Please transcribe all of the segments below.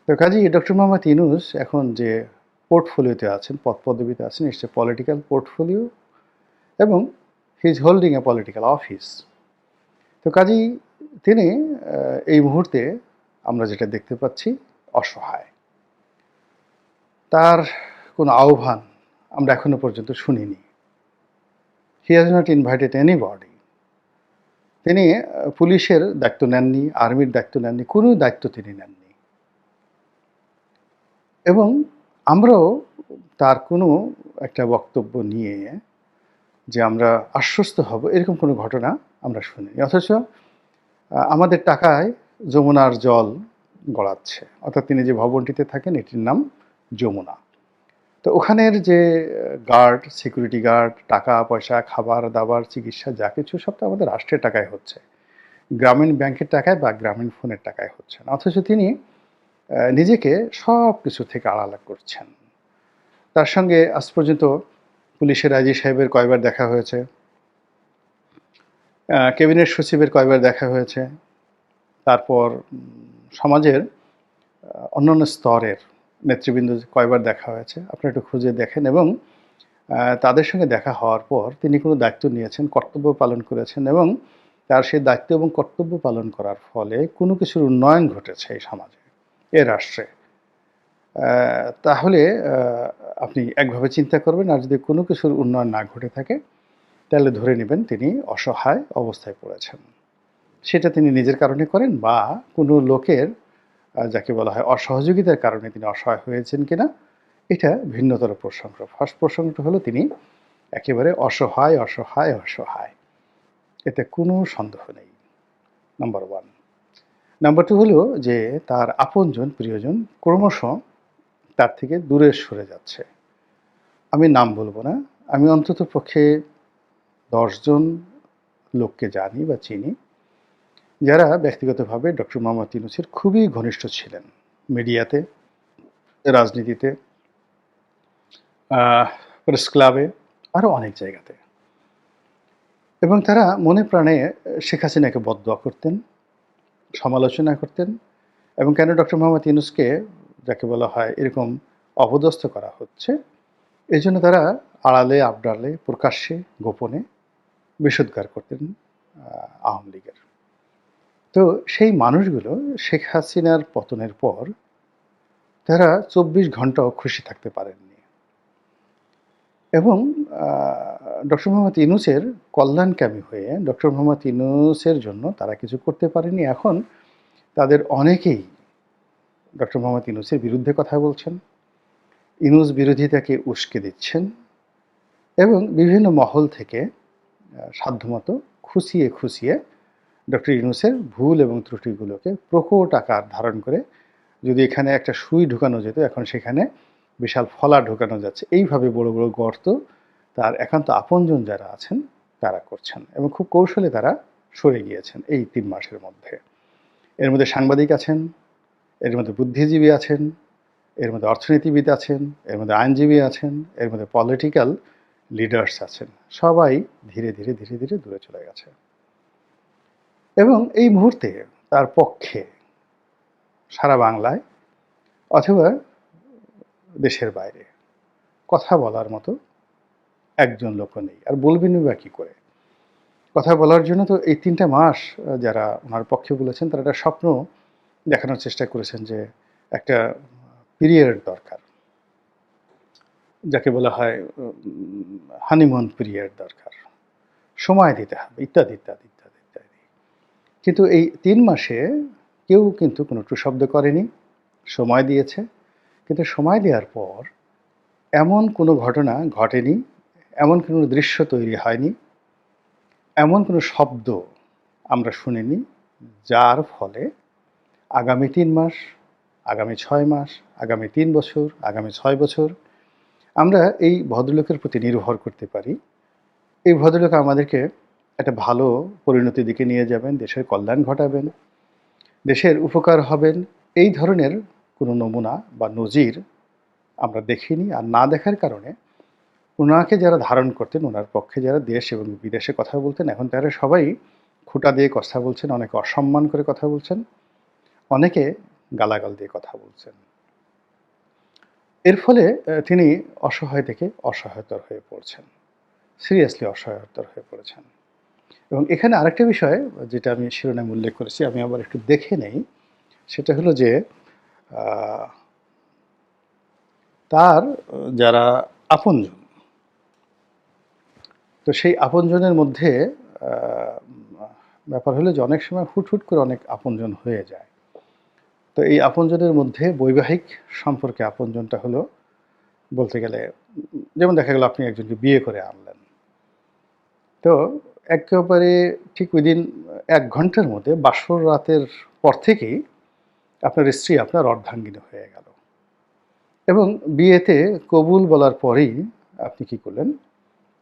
তো কাজেই ডক্টর মোহাম্মদ ইউনূস এখন যে পোর্টফোলিওতে আছেন, পদপদবীতে আছেন, ইটস এ পলিটিক্যাল পোর্টফোলিও এবং he is holding a political office. তো কাজেই তিনি এই মুহূর্তে আমরা যেটা দেখতে পাচ্ছি অসহায়। তার কোনো আহ্বান আমরা এখনো পর্যন্ত শুনিনি। He has not invited anybody. তিনি পুলিশের দায়িত্ব নেননি, আর্মির দায়িত্ব নেননি, কোনো দায়িত্ব তিনি নেননি। এবং আমরাও তার কোনো একটা বক্তব্য নিয়ে যে আমরা আশ্বস্ত হব এরকম কোনো ঘটনা আমরা শুনিনি। অথচ আমাদের টাকায় যমুনার জল গড়াচ্ছে। অর্থাৎ তিনি যে ভবনটিতে থাকেন এটির নাম যমুনা। তো ওখানের যে গার্ড, সিকিউরিটি গার্ড, টাকা পয়সা, খাবার দাবার, চিকিৎসা যা কিছু সব তো আমাদের রাষ্ট্রের টাকায় হচ্ছে। গ্রামীণ ব্যাংকের টাকায় বা গ্রামীণ ফোনের টাকায় হচ্ছে না। অথচ তিনি নিজেকে সব কিছু থেকে আড়াল করছেন। তার সঙ্গে আজ পর্যন্ত পুলিশের আইজি সাহেবের কয়বার দেখা হয়েছে, ক্যাবিনেট সচিবের কয়বার দেখা হয়েছে, তারপর সমাজের অন্যান্য স্তরের নেতৃবৃন্দ কয়বার দেখা হয়েছে আপনারা একটু খুঁজে দেখেন। এবং তাদের সঙ্গে দেখা হওয়ার পর তিনি কোনো দায়িত্ব নিয়েছেন, কর্তব্য পালন করেছেন এবং তার সেই দায়িত্ব এবং কর্তব্য পালন করার ফলে কোনো কিছুর উন্নয়ন ঘটেছে এই সমাজে, এ রাষ্ট্রে। তাহলে আপনি একভাবে চিন্তা করবেন, আর যদি কোনো কিছুর উন্নয়ন না ঘটে থাকে তাহলে ধরে নেবেন তিনি অসহায় অবস্থায় পড়েছেন। সেটা তিনি নিজের কারণে করেন বা কোনো লোকের যাকে বলা হয় অসহযোগিতার কারণে তিনি অসহায় হয়েছেন কিনা এটা ভিন্নতর প্রসঙ্গ। ফার্স্ট প্রসঙ্গটা হলো তিনি একেবারে অসহায় অসহায় অসহায়, এতে কোনো সন্দেহ নেই। Number one. নাম্বার টু হলো যে তার আপনজন প্রিয়জন ক্রমশ তার থেকে দূরে সরে যাচ্ছে। আমি নাম বলবো না, আমি অন্তত পক্ষে 10 জন লোককে জানি বা চিনি যারা ব্যক্তিগতভাবে ডক্টর মোহাম্মদ ইউনূসের খুবই ঘনিষ্ঠ ছিলেন, মিডিয়াতে, রাজনীতিতে, প্রেস ক্লাবে, আরও অনেক জায়গাতে। এবং তারা মনে প্রাণে শেখ হাসিনাকে বদদোয়া করতেন, সমালোচনা করতেন এবং কেন ডক্টর মোহাম্মদ ইউনূসকে যাকে বলা হয় এরকম অপদস্থ করা হচ্ছে এই জন্য তারা আড়ালে আবডালে প্রকাশ্যে গোপনে বিষোদ্গার করতেন আওয়ামী লীগের। তো সেই মানুষগুলো শেখ হাসিনার পতনের পর তারা 24 ঘন্টাও খুশি থাকতে পারেননি এবং ডক্টর মোহাম্মদ ইউনূসের কল্যাণকামী হয়ে ডক্টর মোহাম্মদ ইউনূসের জন্য তারা কিছু করতে পারেনি। এখন তাদের অনেকেই ডক্টর মোহাম্মদ ইউনূসের বিরুদ্ধে কথা বলছেন, ইউনূস বিরোধিতাকে উস্কে দিচ্ছেন এবং বিভিন্ন মহল থেকে সাধ্যমতো খুঁচিয়ে খুঁচিয়ে ডক্টর ইউনূসের ভুল এবং ত্রুটিগুলোকে প্রকট আকার ধারণ করে, যদি এখানে একটা সুই ঢুকানো যেত এখন সেখানে বিশাল ফলা ঢুকানো যাচ্ছে, এইভাবে বড় বড় গর্ত তার একান্ত আপনজন যারা আছেন তারা করছেন এবং খুব কৌশলে তারা সরে গিয়েছেন এই 3 মাসের মধ্যে। এর মধ্যে সাংবাদিক আছেন, এর মধ্যে বুদ্ধিজীবী আছেন, এর মধ্যে অর্থনীতিবিদ আছেন, এর মধ্যে আইনজীবী আছেন, এর মধ্যে পলিটিক্যাল লিডার্স আছেন। সবাই ধীরে ধীরে ধীরে ধীরে দূরে চলে গেছে এবং এই মুহূর্তে তার পক্ষে সারা বাংলায় অথবা দেশের বাইরে কথা বলার মতো একজন লোকও নেই। আর বলবেনই বা কী করে? কথা বলার জন্য তো এই 3টা মাস যারা ওনার পক্ষে বলেছেন তারা একটা স্বপ্ন দেখানোর চেষ্টা করেছেন যে একটা পিরিয়ড দরকার, যাকে বলা হয় হানিমুন পিরিয়ড দরকার, সময় দিতে হবে, ইত্যাদি ইত্যাদি ইত্যাদি ইত্যাদি। কিন্তু এই 3 মাসে কেউ কিন্তু কোনো টু শব্দ করেনি, সময় দিয়েছে। কিন্তু সময় দেওয়ার পর এমন কোনো ঘটনা ঘটেনি, এমন কোনো দৃশ্য তৈরি হয়নি, এমন কোনো শব্দ আমরা শুনিনি যার ফলে আগামী 3 মাস, আগামী 6 মাস, আগামী 3 বছর, আগামী 6 বছর আমরা এই ভদ্রলোকের প্রতি নির্ভর করতে পারি। এই ভদ্রলোক আমাদেরকে একটা ভালো পরিণতির দিকে নিয়ে যাবেন, দেশের কল্যাণ ঘটাবেন, দেশের উপকার হবেন, এই ধরনের কোনো নমুনা বা নজির আমরা দেখিনি। আর না দেখার কারণে ওনাকে যারা ধারণ করতেন, ওনার পক্ষে যারা দেশ এবং বিদেশে কথা বলতেন, এখন তারা সবাই খুঁটা দিয়ে কথা বলছেন, অনেকে অসম্মান করে কথা বলছেন, অনেকে গালাগাল দিয়ে কথা বলছেন। এর ফলে তিনি অসহায় থেকে অসহায়তর হয়ে পড়ছেন। সিরিয়াসলি অসহায়তর হয়ে পড়েছেন। এবং এখানে আরেকটা বিষয় যেটা আমি শিরোনামে উল্লেখ করেছি, আমি আবার একটু দেখে নেই। সেটা হলো যে আ তার যারা আপনজন, তো সেই আপনজনের মধ্যে আ ব্যাপার হলো যে অনেক সময় হুট করে অনেক আপনজন হয়ে যায়। তো এই আপনজনের মধ্যে বৈবাহিক সম্পর্কে আপনজনটা হলো বলতে গেলে যেমন দেখা গেল আপনি একজনকে বিয়ে করে আনলেন। তো একেবারে ঠিক উইদিন ১ ঘন্টার মধ্যে বাসর রাতের পর থেকেই আপনার স্ত্রী আপনার অর্ধাঙ্গিনী হয়ে গেল। এবং বিয়েতে কবুল বলার পরেই আপনি কি করলেন?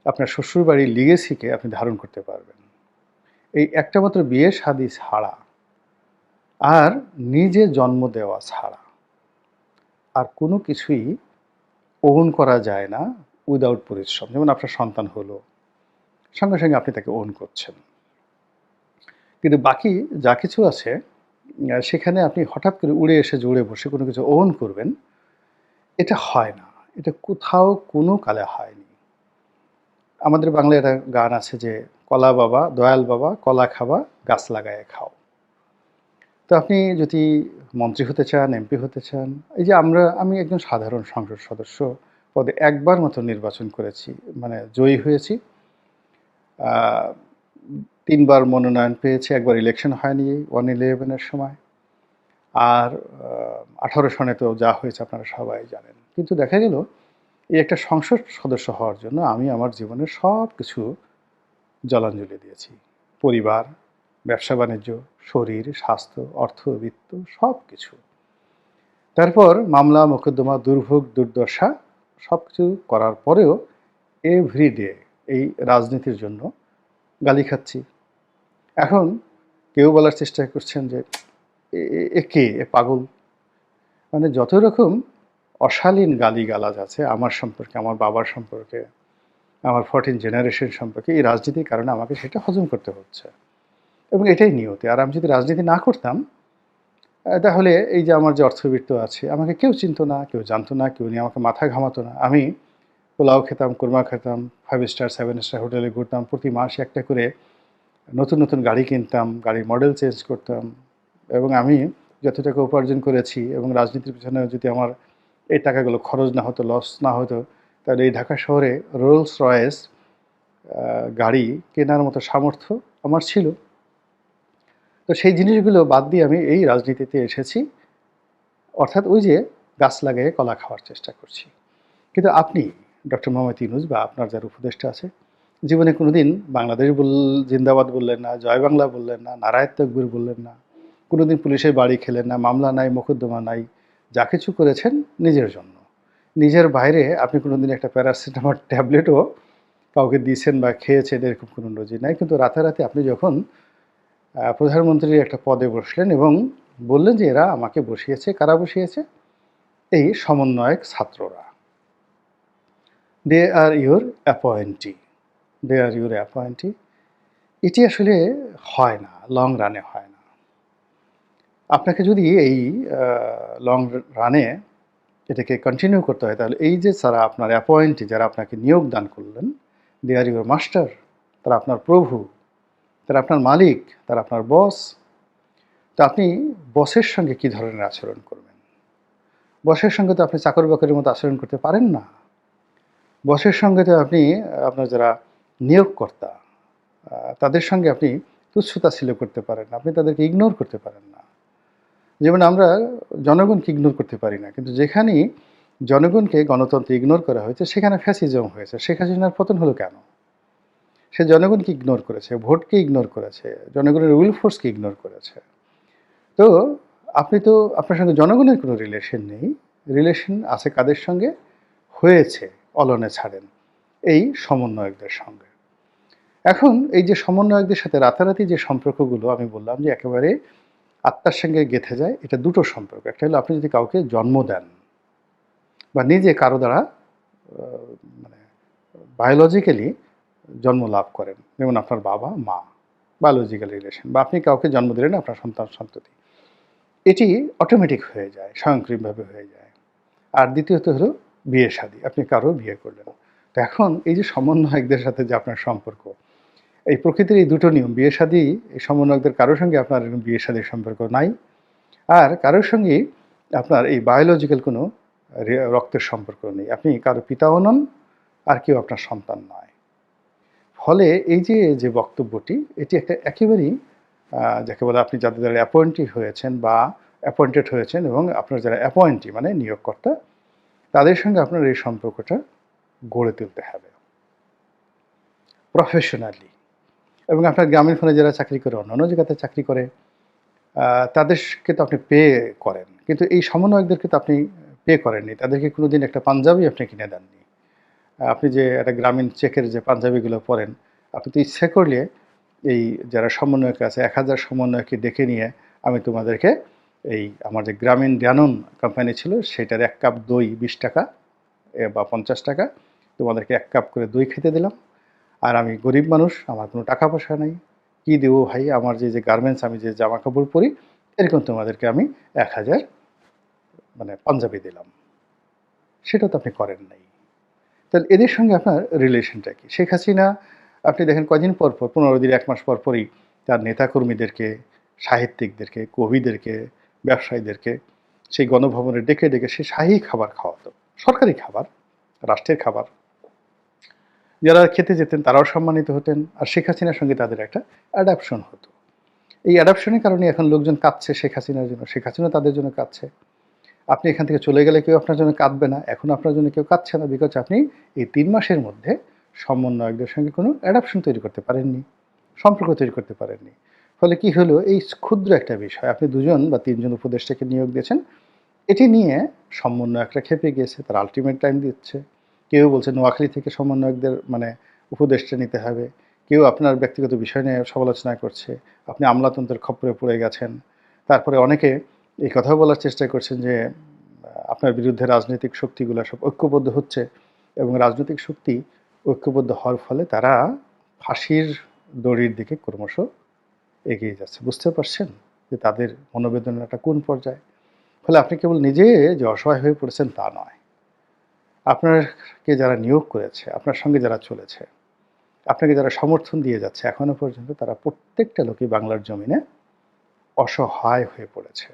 আপনার শ্বশুরবাড়ির লিগেসিকে আপনি ধারণ করতে পারবেন। এই একটা মাত্র বিয়ে-শাদী ছাড়া আর নিজে জন্ম দেওয়া ছাড়া আর কোনো কিছুই ওন করা যায় না উইথআউট পরিশ্রম। যেমন আপনার সন্তান হলো, সঙ্গে আপনি তাকে ওন করছেন। কিন্তু বাকি যা কিছু আছে সেখানে আপনি হঠাৎ করে উড়ে এসে জুড়ে বসে কোনো কিছু ওন করবেন, এটা হয় না। এটা কোথাও কোনো কালে হয়নি। আমাদের বাংলায় একটা গান আছে যে, "কলা বাবা, দয়াল বাবা, কলা খাবা, গাছ লাগায়ে খাও।" তো আপনি যদি মন্ত্রী হতে চান, এমপি হতে চান, এই যে আমি একজন সাধারণ সংসদ সদস্য পদে একবার মাত্র নির্বাচন করেছি, মানে জয়ী হয়েছি। আ ৩ বার মনোনয়ন পেয়েছি, একবার ইলেকশন হয়নি 111 এর সময়। আর ১৮ সনে তো যা হয়েছে আপনারা সবাই জানেন। কিন্তু দেখা গেল এই একটা সংসদ সদস্য হওয়ার জন্য আমি আমার জীবনের সবকিছু জলাঞ্জলি দিয়েছি। পরিবার, ব্যবসা-বাণিজ্য, শরীর, স্বাস্থ্য, অর্থ, বিত্ত সবকিছু। তারপর মামলা, মোকদ্দমা, দুর্ভোগ, দুর্দশা সবকিছু করার পরেও এভরিডে এই রাজনীতির জন্য গালি খাচ্ছি। এখন কেউ বলার চেষ্টা করছেন যে, এ কে? এ পাগল। মানে যত রকম অশালীন গালিগালাজ আছে আমার সম্পর্কে, আমার বাবার সম্পর্কে, আমার 14 জেনারেশন সম্পর্কে, এই রাজনীতির কারণে আমাকে সেটা হজম করতে হচ্ছে। এবং এটাই নিয়তি। আর আমি যদি রাজনীতি না করতাম, তাহলে এই যে আমার যে অর্থবিত্ত আছে, আমাকে কেউ চিনত না, কেউ জানতো না, কেউ নিয়ে আমাকে মাথা ঘামাতো না। আমি পোলাও খেতাম, কোরমা খেতাম, 5 স্টার, 7 স্টার হোটেলে ঘুরতাম। প্রতি মাসে একটা করে নতুন গাড়ি কিনতাম, গাড়ির মডেল চেঞ্জ করতাম। এবং আমি যত টাকা উপার্জন করেছি এবং রাজনীতির পিছনে যদি আমার এই টাকাগুলো খরচ না হতো, লস না হতো, তাহলে এই ঢাকা শহরে রোলস রয়েস গাড়ি কেনার মতো সামর্থ্য আমার ছিল। তো সেই জিনিসগুলো বাদ দিয়ে আমি এই রাজনীতিতে এসেছি। অর্থাৎ ওই যে গাছ লাগিয়ে কলা খাওয়ার চেষ্টা করছি। কিন্তু আপনি ডক্টর মোহাম্মদ ইউনূস বা আপনার যারা উপদেষ্টা আছে, জীবনে কোনোদিন বাংলাদেশ জিন্দাবাদ বললেন না, জয় বাংলা বললেন না, নারায়ে তাকবীর বললেন না। কোনোদিন পুলিশের বাড়ি খেলেন না, মামলা নাই, মোকদ্দমা নাই। যা কিছু করেছেন নিজের জন্য। নিজের বাইরে আপনি কোনোদিন একটা প্যারাসিটামল ট্যাবলেটও কাউকে দিয়েছেন বা খেয়েছেন এরকম কোনো নজির নাই। কিন্তু রাতারাতি আপনি যখন প্রধানমন্ত্রীর একটা পদে বসলেন এবং বললেন যে এরা আমাকে বসিয়েছে, কারা বসিয়েছে? এই সমন্বয়ক ছাত্ররা। They are your appointee, they are your appointee. এটি আসলে হয় না, লং রানে হয় না। আপনাকে যদি এই লং রানে এটাকে কন্টিনিউ করতে হয়, তাহলে এই যে যারা আপনার অ্যাপয়েন্টি, যারা আপনাকে নিয়োগ দান করলেন, দে আর ইউর মাস্টার, তারা আপনার প্রভু, তারা আপনার মালিক, তারা আপনার বস। তো আপনি বসের সঙ্গে কী ধরনের আচরণ করবেন? বসের সঙ্গে তো আপনি চাকর-বাকরের মতো আচরণ করতে পারেন না। বসের সঙ্গে তো আপনি আপনার যারা নিয়োগকর্তা, তাদের সঙ্গে আপনি তুচ্ছ-তাচ্ছিল্য করতে পারেন না। আপনি তাদেরকে ইগনোর করতে পারেন না। যেমন আমরা জনগণকে ইগনোর করতে পারি না। কিন্তু যেখানেই জনগণকে গণতন্ত্রে ইগনোর করা হয়েছে, সেখানে ফ্যাসিজম হয়েছে। শেখ হাসিনার পতন হলো কেন? সে জনগণকে ইগনোর করেছে, ভোটকে ইগনোর করেছে, জনগণের উইল ফোর্সকে ইগনোর করেছে। তো আপনি তো আপনার সঙ্গে জনগণের কোনো রিলেশন নেই। রিলেশন আছে কাদের সঙ্গে? হয়েছে অলনে ছাড়েন, এই সমন্বয়কদের সঙ্গে। এখন এই যে সমন্বয়কদের সাথে রাতারাতি যে সম্পর্কগুলো আমি বললাম যে একেবারে আত্মার সঙ্গে গেঁথে যায়, এটা দুটো সম্পর্ক। একটা হলো আপনি যদি কাউকে জন্ম দেন বা নিজে কারো দ্বারা মানে বায়োলজিক্যালি জন্ম লাভ করেন, যেমন আপনার বাবা মা, বায়োলজিক্যাল রিলেশন, বা আপনি কাউকে জন্ম দিলেন আপনার সন্তান সন্ততি। এটি অটোমেটিক হয়ে যায়, স্বয়ংক্রিয়ভাবে হয়ে যায়। আর দ্বিতীয়ত হলো বিয়ে-শাদী। আপনি কারো বিয়ে করলেন। তো এখন এই যে সমন্বয়কদের সাথে যে আপনার সম্পর্ক, এই প্রকৃতির এই দুটো নিয়ম, বিয়ে-শাদী, এই সমন্বয়কদের কারো সঙ্গে আপনার এরকম বিয়ে-শাদীর সম্পর্ক নাই। আর কারোর সঙ্গেই আপনার এই বায়োলজিক্যাল কোনো রক্তের সম্পর্ক নেই। আপনি কারো পিতাও নন, আর কেউ আপনার সন্তান নয়। ফলে এই যে বক্তব্যটি, এটি একটা একেবারেই যাকে বলে, আপনি যাদের দ্বারা অ্যাপয়েন্টেড হয়েছেন এবং আপনার যারা অ্যাপয়েন্টি মানে নিয়োগকর্তা, তাদের সঙ্গে আপনার এই সম্পর্কটা গড়ে তুলতে হবে প্রফেশনালি। এবং আপনার গ্রামীণফোনে যারা চাকরি করে, অন্যান্য জায়গাতে চাকরি করে, তাদেরকে তো আপনি পে করেন। কিন্তু এই সমন্বয়কদেরকে তো আপনি পে করেননি। তাদেরকে কোনোদিন একটা পাঞ্জাবি আপনি কিনে দেননি। আপনি যে একটা গ্রামীণ চেকের যে পাঞ্জাবিগুলো পরেন, আপনি তো ইচ্ছে করলে এই যারা সমন্বয়ক আছে ১,০০০ সমন্বয়ককে ডেকে নিয়ে, আমি তোমাদেরকে এই আমার যে গ্রামীণ ড্যানোন কোম্পানি ছিল সেটার ১ কাপ দই ৳২০ বা ৳৫০, তোমাদেরকে ১ কাপ করে দই খেতে দিলাম। আর আমি গরিব মানুষ, আমার কোনো টাকা পয়সা নাই, কী দেবো ভাই, আমার যে গার্মেন্টস, আমি যে জামা কাপড় পরি, এরকম তোমাদেরকে আমি ১,০০০ মানে পাঞ্জাবি দিলাম। সেটা তো আপনি করেন নাই। তাহলে এদের সঙ্গে আপনার রিলেশনটা কি? শেখ হাসিনা, আপনি দেখেন কয়দিন পর ১৫ দিন ১ মাস পরই তার নেতাকর্মীদেরকে, সাহিত্যিকদেরকে, কবিদেরকে, ব্যবসায়ীদেরকে সেই গণভবনে ডেকে সে শাহী খাবার খাওয়াতো। সরকারি খাবার, রাষ্ট্রের খাবার। যারা খেতে যেতেন তারাও সম্মানিত হতেন। আর শেখ হাসিনার সঙ্গে তাদের একটা অ্যাডাপশন হতো। এই অ্যাডাপশনের কারণে এখন লোকজন কাঁদছে শেখ হাসিনার জন্য। শেখ হাসিনাও তাদের জন্য কাঁদছে। আপনি এখান থেকে চলে গেলে কেউ আপনার জন্য কাঁদবে না। এখন আপনার জন্য কেউ কাঁদছে না, বিকজ আপনি এই ৩ মাসের মধ্যে সমন্বয়কদের সঙ্গে কোনো অ্যাডাপশন তৈরি করতে পারেননি, সম্পর্ক তৈরি করতে পারেননি। ফলে কি হলো, এই ক্ষুদ্র একটা বিষয়, আপনি ২ জন বা ৩ জন উপদেষ্টাকে নিয়োগ দিয়েছেন, এটি নিয়ে সমন্বয়করা ক্ষেপে গিয়েছে, তারা আল্টিমেট টাইম দিচ্ছে। কেউ বলছে নোয়াখালী থেকে সমন্বয়কদের মানে উপদেষ্টা নিতে হবে। কেউ আপনার ব্যক্তিগত বিষয় নিয়ে সমালোচনা করছে। আপনি আমলাতন্ত্রের খপ্পরে পড়ে গেছেন। তারপরে অনেকে এই কথাও বলার চেষ্টা করছেন যে আপনার বিরুদ্ধে রাজনৈতিক শক্তিগুলো সব ঐক্যবদ্ধ হচ্ছে, এবং রাজনৈতিক শক্তি ঐক্যবদ্ধ হওয়ার ফলে তারা ফাঁসির দড়ির দিকে ক্রমশ এগিয়ে যাচ্ছে। বুঝতে পারছেন যে তাদের মনোবেদনাটা কোন পর্যায়ে? ফলে আপনি কেবল নিজে যে অসহায় হয়ে পড়েছেন তা নয়। আপনাকে যারা নিয়োগ করেছে, আপনার সঙ্গে যারা চলেছে, আপনাকে যারা সমর্থন দিয়ে যাচ্ছে এখনো পর্যন্ত, তারা প্রত্যেকটা লোকই বাংলার জমিনে অসহায় হয়ে পড়েছে।